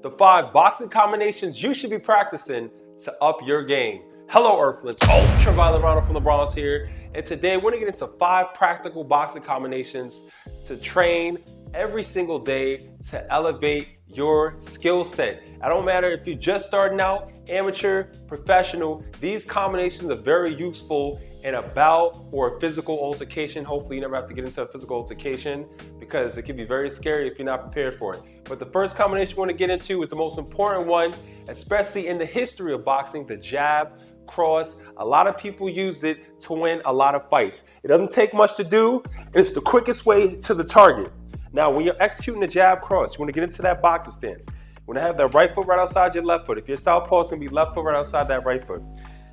the 5 boxing combinations you should be practicing to up your game. Hello Earthlings, Ultraviolet Ronald from the Bronx here, and today we're gonna get into 5 practical boxing combinations to train every single day to elevate your skill set. It don't matter if you're just starting out, amateur, professional, these combinations are very useful in a bout or a physical altercation. Hopefully you never have to get into a physical altercation because it can be very scary if you're not prepared for it. But the first combination we want to get into is the most important one, especially in the history of boxing, the jab cross. A lot of people use it to win a lot of fights. It doesn't take much to do. It's the quickest way to the target. Now, when you're executing the jab cross, you want to get into that boxing stance. You want to have that right foot right outside your left foot. If you're southpaw, it's going to be left foot right outside that right foot.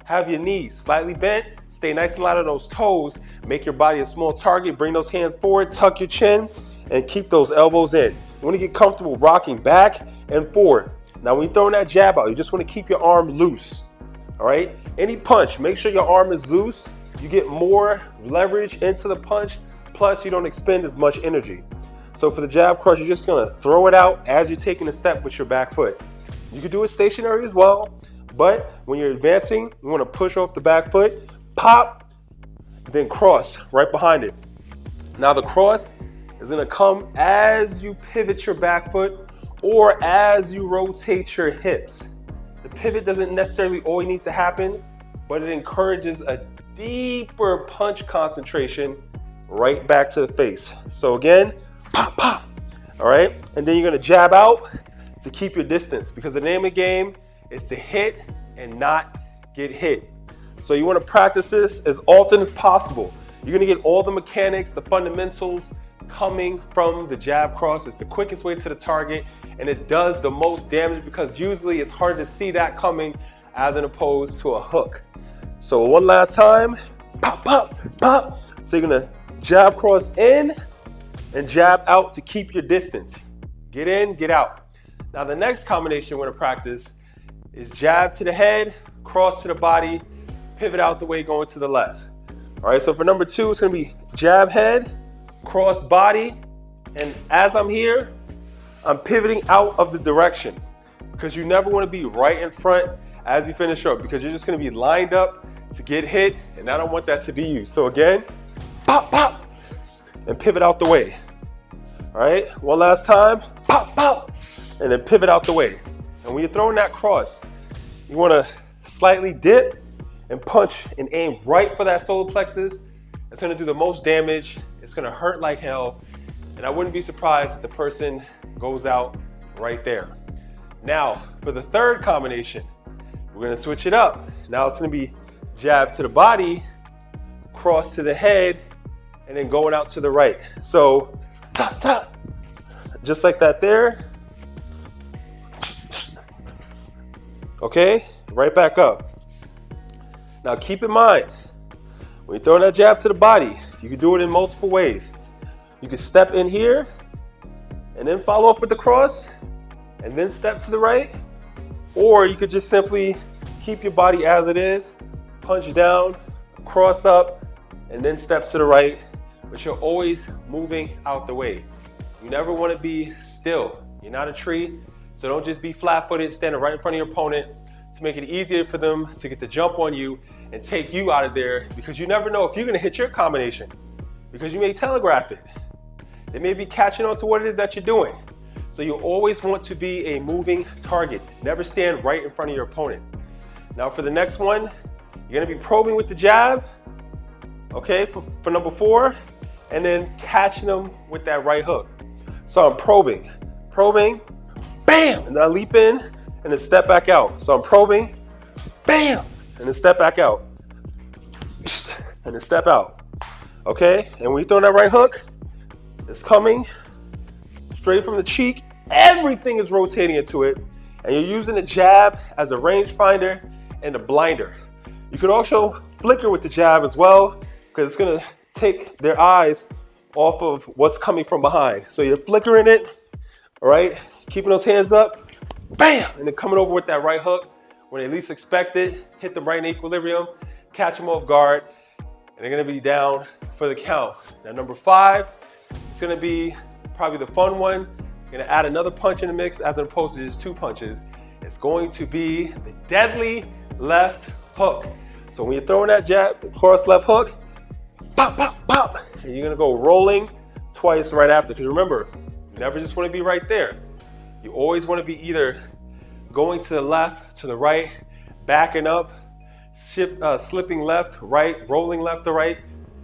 Have your knees slightly bent, stay nice and light on those toes, make your body a small target, bring those hands forward, tuck your chin, and keep those elbows in. You want to get comfortable rocking back and forward. Now, when you're throwing that jab out, you just want to keep your arm loose, all right? Any punch, make sure your arm is loose. You get more leverage into the punch, plus you don't expend as much energy. So for the jab cross, you're just gonna throw it out as you're taking a step with your back foot. You can do it stationary as well, but when you're advancing, you wanna push off the back foot, pop, then cross right behind it. Now the cross is gonna come as you pivot your back foot or as you rotate your hips. The pivot doesn't necessarily always need to happen, but it encourages a deeper punch concentration right back to the face. So again, pop, pop, all right? And then you're gonna jab out to keep your distance because the name of the game is to hit and not get hit. So you wanna practice this as often as possible. You're gonna get all the mechanics, the fundamentals coming from the jab cross. It's the quickest way to the target and it does the most damage because usually it's hard to see that coming as opposed to a hook. So one last time, pop, pop, pop. So you're gonna jab cross in and jab out to keep your distance. Get in, get out. Now the next combination we're gonna practice is jab to the head, cross to the body, pivot out the way going to the left. All right, so for number 2, it's gonna be jab head, cross body, and as I'm here, I'm pivoting out of the direction because you never wanna be right in front as you finish up because you're just gonna be lined up to get hit, and I don't want that to be you. So again, pop, pop, and pivot out the way. All right, one last time, pop, pop, and then pivot out the way. And when you're throwing that cross, you wanna slightly dip and punch and aim right for that solar plexus. It's gonna do the most damage. It's gonna hurt like hell. And I wouldn't be surprised if the person goes out right there. Now, for the third combination, we're gonna switch it up. Now it's gonna be jab to the body, cross to the head, and then going out to the right. So, tap, tap, just like that there. Okay, right back up. Now keep in mind, when you're throwing that jab to the body, you can do it in multiple ways. You can step in here, and then follow up with the cross, and then step to the right. Or you could just simply keep your body as it is, punch down, cross up, and then step to the right, but you're always moving out the way. You never want to be still. You're not a tree, so don't just be flat-footed, standing right in front of your opponent to make it easier for them to get the jump on you and take you out of there because you never know if you're going to hit your combination because you may telegraph it. They may be catching on to what it is that you're doing. So you always want to be a moving target. Never stand right in front of your opponent. Now for the next one, you're gonna be probing with the jab, okay, for number 4, and then catching them with that right hook. So I'm probing, bam, and then I leap in and then step back out. So I'm probing, bam, and then step back out, and then step out, okay? And when you throw that right hook, it's coming straight from the cheek. Everything is rotating into it, and you're using the jab as a rangefinder and a blinder. You could also flicker with the jab as well, because it's gonna take their eyes off of what's coming from behind. So you're flickering it, all right? Keeping those hands up, bam, and then coming over with that right hook when they least expect it, hit them right in equilibrium, catch them off guard, and they're gonna be down for the count. Now number 5, it's gonna be probably the fun one, You're gonna add another punch in the mix as opposed to just 2 punches. It's going to be the deadly left hook. So when you're throwing that jab, cross left hook, pop, pop, pop, and you're gonna go rolling twice right after. Because remember, you never just wanna be right there. You always wanna be either going to the left, to the right, backing up, slipping left, right, rolling left to right.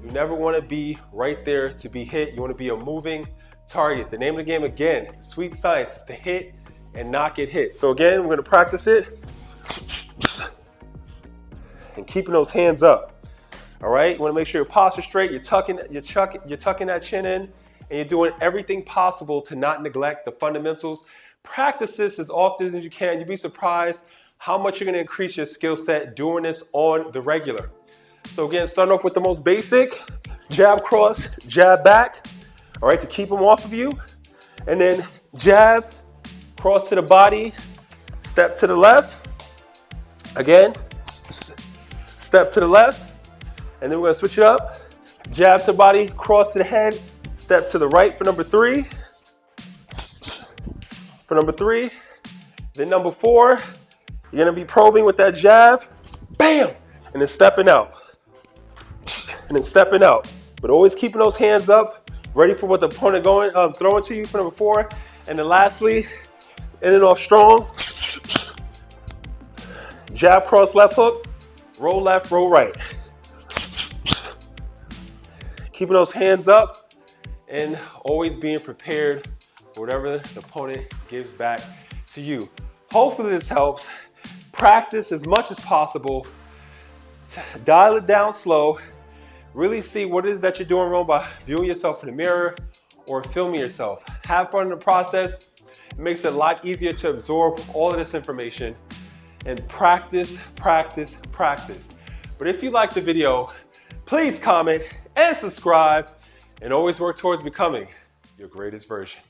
You never wanna be right there to be hit. You wanna be a moving target. The name of the game, again, sweet science, is to hit and not get hit. So again, we're gonna practice it and keeping those hands up. All right, you wanna make sure your posture's straight, you're tucking that chin in, and you're doing everything possible to not neglect the fundamentals. Practice this as often as you can. You'd be surprised how much you're gonna increase your skill set doing this on the regular. So again, starting off with the most basic, jab cross, jab back, all right, to keep them off of you. And then jab, cross to the body, step to the left. Again, step to the left. And then we're gonna switch it up. Jab to body, cross to the head, step to the right for number 3. For number 3. Then number 4, you're gonna be probing with that jab, bam, and then stepping out. And then stepping out. But always keeping those hands up, ready for what the opponent throwing to you for number 4. And then lastly, in and off strong. Jab, cross, left hook, roll left, roll right. Keeping those hands up and always being prepared for whatever the opponent gives back to you. Hopefully this helps. Practice as much as possible. Dial it down slow. Really see what it is that you're doing wrong by viewing yourself in the mirror or filming yourself. Have fun in the process. It makes it a lot easier to absorb all of this information. And practice, practice, practice. But if you like the video, please comment and subscribe, and always work towards becoming your greatest version.